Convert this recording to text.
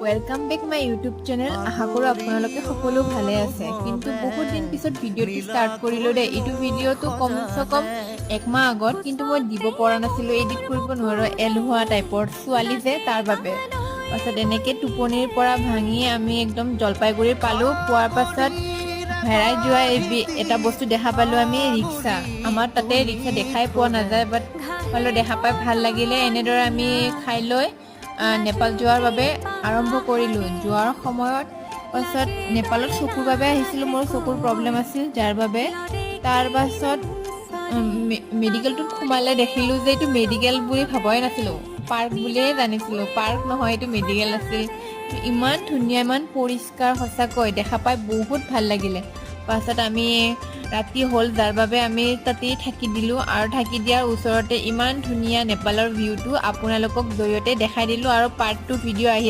Welcome back my YouTube channel. আশা কৰো আপোনালোকে সকলো ভালে আছে। কিন্তু বহুত দিন পিছত ভিডিঅ'টো ষ্টাৰ্ট কৰিলো দে। এইটো ভিডিঅ'টো কমচে কম এক মাহ আগত, কিন্তু মই দিব পৰা নাছিলো, এডিট কৰিব নোৱাৰো, এলহুৱা টাইপৰ ছোৱালী যে তাৰ বাবে। পাছত এনেকে টোপনিৰ পৰা ভাঙি আমি একদম জলপাইগুৰি পালো। পোৱাৰ পাছত হেৰাই যোৱা এটা বস্তু দেখা পালো, আমি ৰিক্সা। আমাৰ তাতে ৰিক্সা দেখাই পোৱা নাযায়, বাট পালো, দেখা পাই ভাল লাগিলে। এনেদৰে আমি খাই লৈ নেপাল যোৱাৰ বাবে আৰম্ভ কৰিলো। যোৱাৰ সময়ত পাছত নেপালত চকুৰ বাবে আহিছিলো, মোৰ চকুৰ প্ৰব্লেম আছিল, যাৰ বাবে তাৰ পাছত মেডিকেলটোত সোমালে দেখিলো যে এইটো মেডিকেল বুলি ভাবাই নাছিলো, পাৰ্ক বুলিয়ে জানিছিলো। পাৰ্ক নহয়, এইটো মেডিকেল আছিল। ইমান ধুনীয়া, ইমান পৰিষ্কাৰ, সঁচাকৈ দেখা পাই বহুত ভাল লাগিলে। পাছত আমি ৰাতি হ'ল, যাৰ বাবে আমি তাতেই থাকি দিলো, আৰু থাকি দিয়াৰ ওচৰতে ইমান ধুনীয়া নেপালৰ ভিউটো আপোনালোকক জৰিয়তে দেখাই দিলো। আৰু পাৰ্ট 2 ভিডিঅ' আহি